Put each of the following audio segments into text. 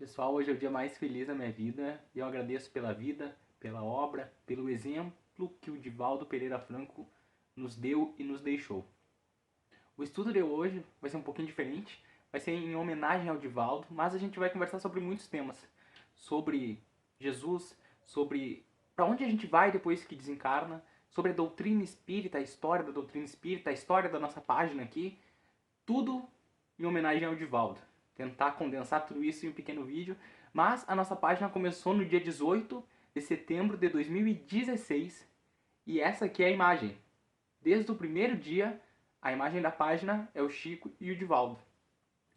Pessoal, hoje é o dia mais feliz da minha vida e eu agradeço pela vida, pela obra, pelo exemplo que o Divaldo Pereira Franco nos deu e nos deixou. O estudo de hoje vai ser um pouquinho diferente, vai ser em homenagem ao Divaldo, mas a gente vai conversar sobre muitos temas. Sobre Jesus, sobre para onde a gente vai depois que desencarna, sobre a doutrina espírita, a história da doutrina espírita, a história da nossa página aqui, tudo em homenagem ao Divaldo. Tentar condensar tudo isso em um pequeno vídeo, mas a nossa página começou no dia 18 de setembro de 2016 e essa aqui é a imagem. Desde o primeiro dia, a imagem da página é o Chico e o Divaldo.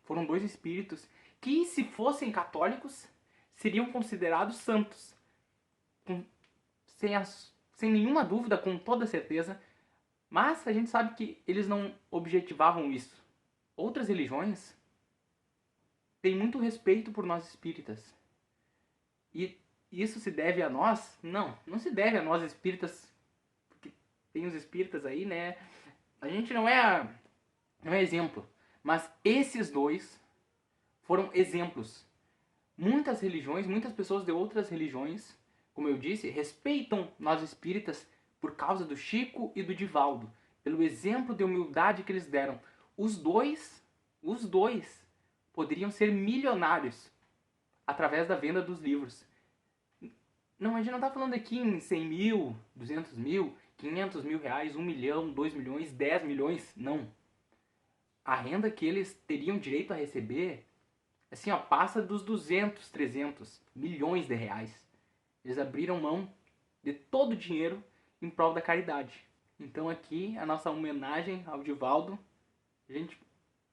Foram dois espíritos que, se fossem católicos, seriam considerados santos. Sem nenhuma dúvida, com toda certeza, mas a gente sabe que eles não objetivavam isso. Outras religiões têm muito respeito por nós espíritas. E isso se deve a nós? Não, não se deve a nós espíritas, porque tem os espíritas aí, né? A gente não é exemplo, mas esses dois foram exemplos. Muitas religiões, muitas pessoas de outras religiões, como eu disse, respeitam nós espíritas por causa do Chico e do Divaldo, pelo exemplo de humildade que eles deram. Os dois poderiam ser milionários através da venda dos livros. Não, a gente não está falando aqui em 100 mil, 200 mil, 500 mil reais, 1 milhão, 2 milhões, 10 milhões, não. A renda que eles teriam direito a receber, assim, ó, passa dos 200, 300 milhões de reais. Eles abriram mão de todo o dinheiro em prol da caridade. Então aqui a nossa homenagem ao Divaldo. A gente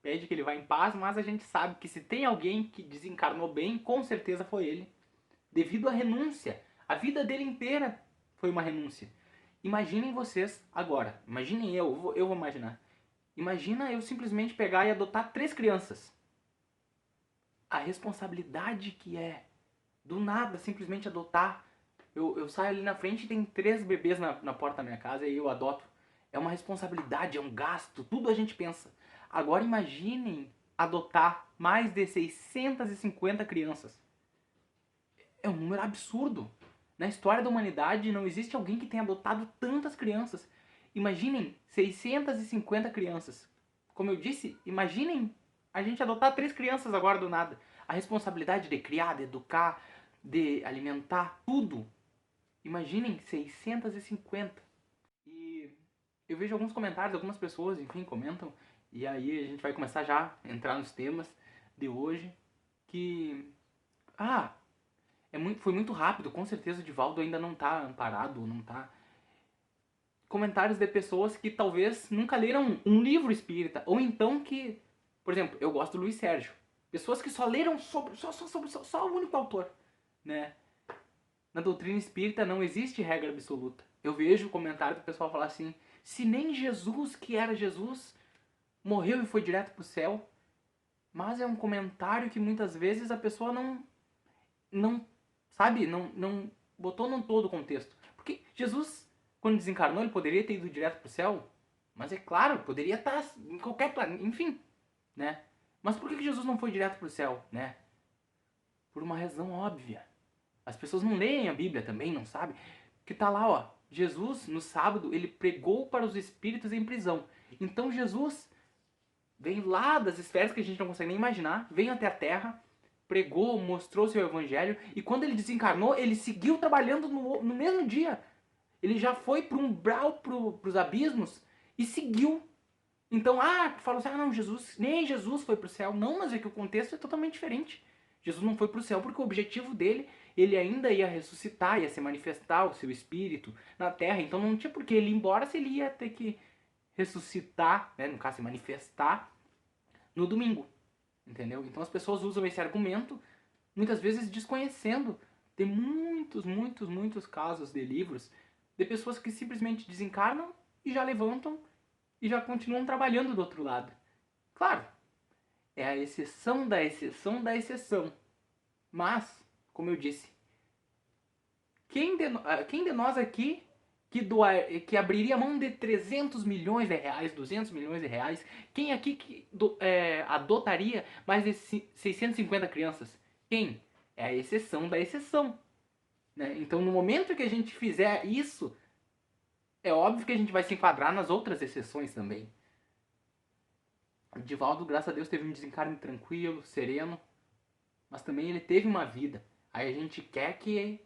pede que ele vá em paz, mas a gente sabe que se tem alguém que desencarnou bem, com certeza foi ele. Devido à renúncia. A vida dele inteira foi uma renúncia. Imaginem vocês agora. Imaginem eu vou imaginar. Imagina eu simplesmente pegar e adotar 3 crianças. A responsabilidade que é, do nada, simplesmente adotar. Eu saio ali na frente e tem 3 bebês na porta da minha casa e eu adoto. É uma responsabilidade, é um gasto, tudo a gente pensa. Agora imaginem adotar mais de 650 crianças. É um número absurdo. Na história da humanidade não existe alguém que tenha adotado tantas crianças. Imaginem 650 crianças. Como eu disse, imaginem a gente adotar 3 crianças agora do nada. A responsabilidade de criar, de educar, de alimentar, tudo. Imaginem 650. E eu vejo alguns comentários, algumas pessoas, enfim, comentam. E aí a gente vai começar já a entrar nos temas de hoje. Que... foi muito rápido, com certeza o Divaldo ainda não está amparado, não está... Comentários de pessoas que talvez nunca leram um livro espírita, ou então que, por exemplo, eu gosto do Luiz Sérgio. Pessoas que só leram só o único autor, né? Na doutrina espírita não existe regra absoluta. Eu vejo o comentário do pessoal falar assim, se nem Jesus, que era Jesus, morreu e foi direto para o céu. Mas é um comentário que muitas vezes a pessoa não sabe, não botou num todo o contexto. Porque Jesus, quando desencarnou, ele poderia ter ido direto para o céu. Mas é claro, poderia estar em qualquer planeta, enfim, né? Mas por que Jesus não foi direto para o céu, né? Por uma razão óbvia. As pessoas não leem a Bíblia também, não sabem. Que tá lá, ó. Jesus, no sábado, ele pregou para os espíritos em prisão. Então Jesus veio lá das esferas que a gente não consegue nem imaginar, veio até a Terra, pregou, mostrou seu evangelho, e quando ele desencarnou, ele seguiu trabalhando no mesmo dia. Ele já foi para o umbral, para os abismos, e seguiu. Então, falou assim, não, Jesus, nem Jesus foi para o céu. Não, mas é que o contexto é totalmente diferente. Jesus não foi para o céu porque o objetivo dele, ele ainda ia ressuscitar, ia se manifestar o seu espírito na Terra. Então não tinha por que ele ir embora se ele ia ter que ressuscitar, né, no caso, se manifestar no domingo. Entendeu? Então as pessoas usam esse argumento, muitas vezes desconhecendo. Tem muitos casos de livros de pessoas que simplesmente desencarnam e já levantam e já continuam trabalhando do outro lado. Claro, é a exceção da exceção da exceção. Mas, como eu disse, quem de nós aqui que abriria mão de 300 milhões de reais, 200 milhões de reais, quem aqui que adotaria mais de 650 crianças? quem? É a exceção da exceção. Né? Então, no momento que a gente fizer isso, é óbvio que a gente vai se enquadrar nas outras exceções também. O Divaldo, graças a Deus, teve um desencarne tranquilo, sereno, mas também ele teve uma vida. Aí a gente quer que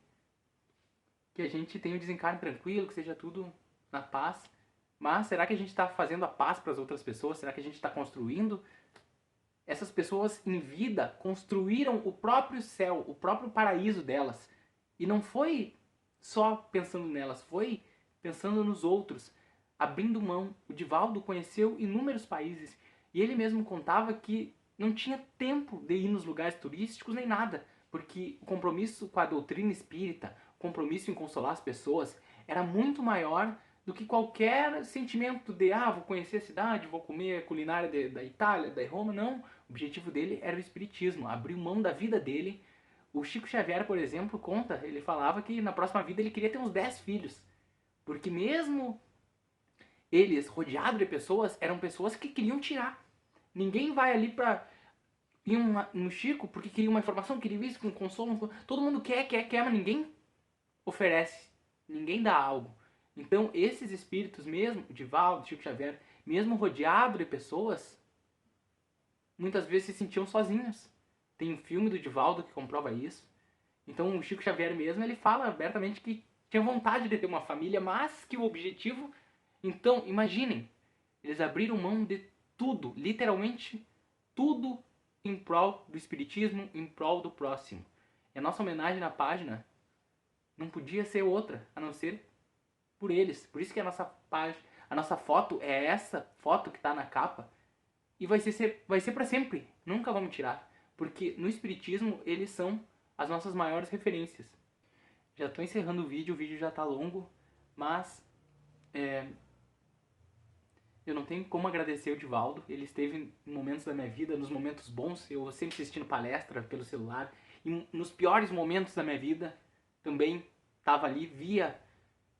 a gente tenha um desencarne tranquilo, que seja tudo na paz. Mas será que a gente está fazendo a paz para as outras pessoas? Será que a gente está construindo? Essas pessoas em vida construíram o próprio céu, o próprio paraíso delas. E não foi só pensando nelas, foi pensando nos outros, abrindo mão. O Divaldo conheceu inúmeros países e ele mesmo contava que não tinha tempo de ir nos lugares turísticos nem nada, porque o compromisso com a doutrina espírita, o compromisso em consolar as pessoas, era muito maior do que qualquer sentimento de vou conhecer a cidade, vou comer a culinária da Itália, da Roma. Não, o objetivo dele era o espiritismo, abriu mão da vida dele. O Chico Xavier, por exemplo, conta, ele falava que na próxima vida ele queria ter uns 10 filhos, porque mesmo eles, rodeados de pessoas, eram pessoas que queriam tirar. Ninguém vai ali pra ir no Chico porque queria uma informação, queria isso, com consolo. Todo mundo quer, mas ninguém oferece. Ninguém dá algo. Então, esses espíritos mesmo, Divaldo, Chico Xavier, mesmo rodeado de pessoas, muitas vezes se sentiam sozinhos. Tem um filme do Divaldo que comprova isso. Então, o Chico Xavier mesmo, ele fala abertamente que tinha vontade de ter uma família, mas que o objetivo... Então, imaginem, eles abriram mão de tudo, literalmente tudo, em prol do espiritismo, em prol do próximo. E a nossa homenagem na página não podia ser outra, a não ser por eles. Por isso que a nossa página, a nossa foto é essa foto que está na capa. E vai ser para sempre. Nunca vamos tirar. Porque no espiritismo eles são as nossas maiores referências. Já estou encerrando o vídeo já está longo, mas eu não tenho como agradecer o Divaldo. Ele esteve em momentos da minha vida, nos momentos bons, eu sempre assistindo palestra pelo celular, e nos piores momentos da minha vida também estava ali, via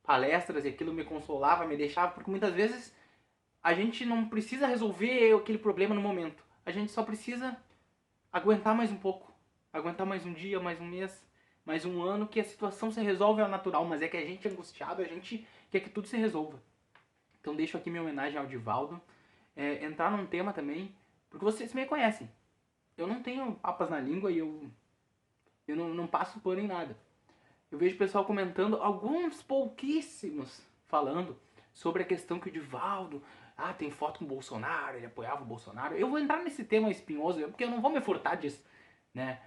palestras e aquilo me consolava, me deixava, porque muitas vezes a gente não precisa resolver aquele problema no momento. A gente só precisa aguentar mais um pouco, aguentar mais um dia, mais um mês, mais um ano, que a situação se resolve ao natural, mas é que a gente é angustiado, a gente quer que tudo se resolva. Então deixo aqui minha homenagem ao Divaldo. Entrar num tema também, porque vocês me conhecem. Eu não tenho papas na língua e eu não passo pano em nada. Eu vejo o pessoal comentando, alguns pouquíssimos, falando sobre a questão que o Divaldo, tem foto com o Bolsonaro, ele apoiava o Bolsonaro. Eu vou entrar nesse tema espinhoso, porque eu não vou me furtar disso, né?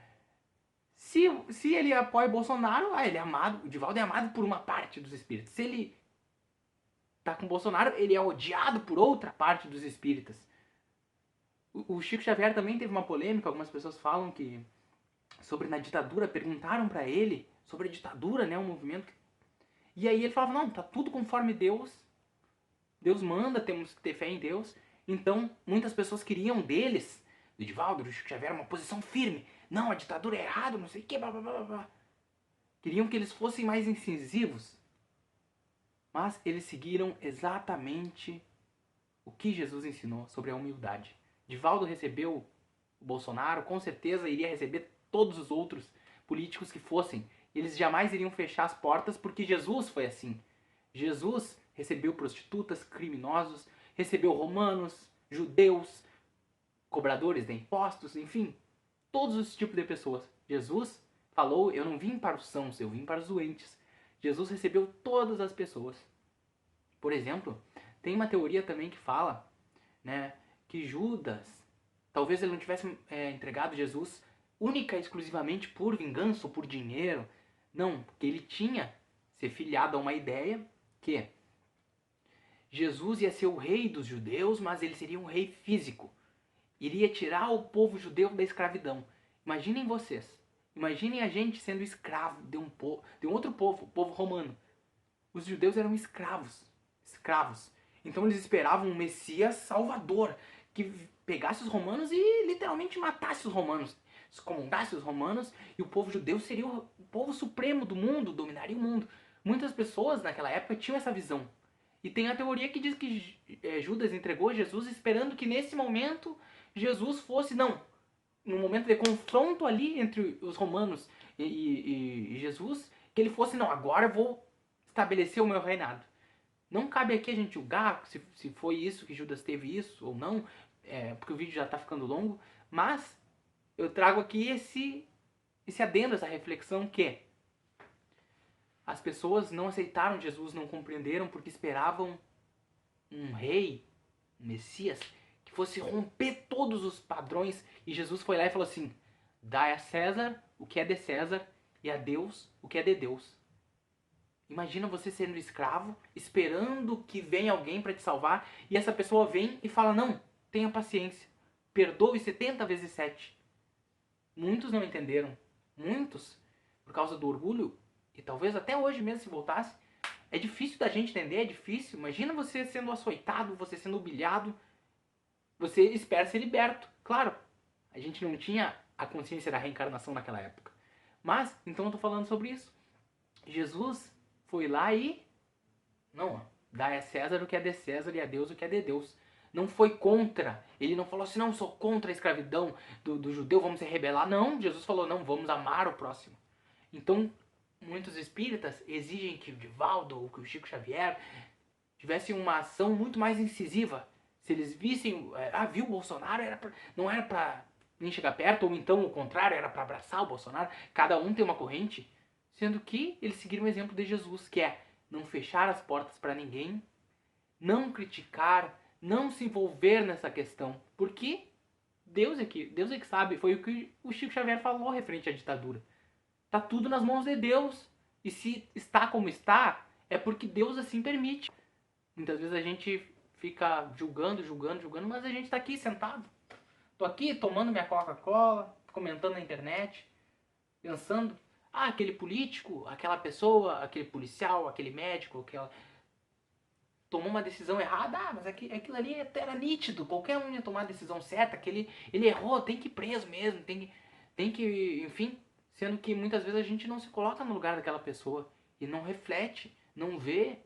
Se ele apoia o Bolsonaro, ele é amado, o Divaldo é amado por uma parte dos espíritos. Se ele tá com o Bolsonaro, ele é odiado por outra parte dos espíritas. O Chico Xavier também teve uma polêmica, algumas pessoas falam que sobre na ditadura, perguntaram para ele sobre a ditadura, né, o movimento. E aí ele falava, não, tá tudo conforme Deus. Deus manda, temos que ter fé em Deus. Então, muitas pessoas queriam deles, do Divaldo, do Chico Xavier, uma posição firme. Não, a ditadura é errado, não sei o que, blá blá blá blá. Queriam que eles fossem mais incisivos. Mas eles seguiram exatamente o que Jesus ensinou sobre a humildade. Divaldo recebeu o Bolsonaro, com certeza iria receber todos os outros políticos que fossem. Eles jamais iriam fechar as portas porque Jesus foi assim. Jesus recebeu prostitutas, criminosos, recebeu romanos, judeus, cobradores de impostos, enfim, todos os tipos de pessoas. Jesus falou, eu não vim para os sãos, eu vim para os doentes. Jesus recebeu todas as pessoas. Por exemplo, tem uma teoria também que fala, né, que Judas, talvez ele não tivesse entregado Jesus única e exclusivamente por vingança ou por dinheiro. Não, porque ele tinha se filiado a uma ideia que Jesus ia ser o rei dos judeus, mas ele seria um rei físico. Iria tirar o povo judeu da escravidão. Imaginem vocês. Imaginem a gente sendo escravo de um outro povo, o povo romano. Os judeus eram escravos. Então eles esperavam um Messias salvador, que pegasse os romanos e literalmente matasse os romanos. Excomungasse os romanos, e o povo judeu seria o povo supremo do mundo, dominaria o mundo. Muitas pessoas naquela época tinham essa visão. E tem a teoria que diz que Judas entregou Jesus esperando que nesse momento Jesus fosse, não, no momento de confronto ali entre os romanos e Jesus, que ele fosse, não, agora eu vou estabelecer o meu reinado. Não cabe aqui a gente julgar se foi isso que Judas teve isso ou não, porque o vídeo já está ficando longo, mas eu trago aqui esse adendo, essa reflexão que as pessoas não aceitaram Jesus, não compreenderam porque esperavam um rei, um Messias, que fosse romper todos os padrões. E Jesus foi lá e falou assim: dai a César o que é de César e a Deus o que é de Deus. Imagina você sendo escravo, esperando que venha alguém para te salvar, e essa pessoa vem e fala: não, tenha paciência, perdoe 70 vezes 7. Muitos não entenderam. Muitos, por causa do orgulho, e talvez até hoje mesmo se voltasse, é difícil da gente entender, é difícil. Imagina você sendo açoitado, você sendo humilhado, você espera ser liberto. Claro, a gente não tinha a consciência da reencarnação naquela época. Mas, então eu tô falando sobre isso. Jesus foi lá e... não, dá a César o que é de César e a Deus o que é de Deus. Não foi contra. Ele não falou assim, não, sou contra a escravidão do judeu, vamos se rebelar. Não, Jesus falou, não, vamos amar o próximo. Então, muitos espíritas exigem que o Divaldo ou que o Chico Xavier tivessem uma ação muito mais incisiva. Se eles vissem, viu o Bolsonaro, não era pra nem chegar perto, ou então o contrário, era para abraçar o Bolsonaro. Cada um tem uma corrente, sendo que eles seguiram o exemplo de Jesus, que é não fechar as portas para ninguém, não criticar, não se envolver nessa questão, porque Deus é que sabe. Foi o que o Chico Xavier falou referente à ditadura. Tá tudo nas mãos de Deus. E se está como está, é porque Deus assim permite. Muitas vezes a gente fica julgando, mas a gente tá aqui sentado. Tô aqui tomando minha Coca-Cola, comentando na internet, pensando, aquele político, aquela pessoa, aquele policial, aquele médico, tomou uma decisão errada, mas aquilo ali era nítido, qualquer um ia tomar a decisão certa, que ele errou, tem que ir preso mesmo, tem que, enfim, sendo que muitas vezes a gente não se coloca no lugar daquela pessoa e não reflete, não vê,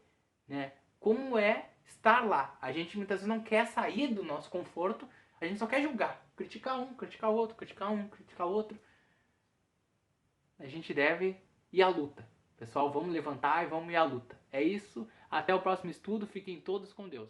né, como é estar lá. A gente muitas vezes não quer sair do nosso conforto, a gente só quer julgar, criticar um, criticar o outro, criticar um, criticar o outro. A gente deve ir à luta. Pessoal, vamos levantar e vamos ir à luta. É isso. Até o próximo estudo. Fiquem todos com Deus.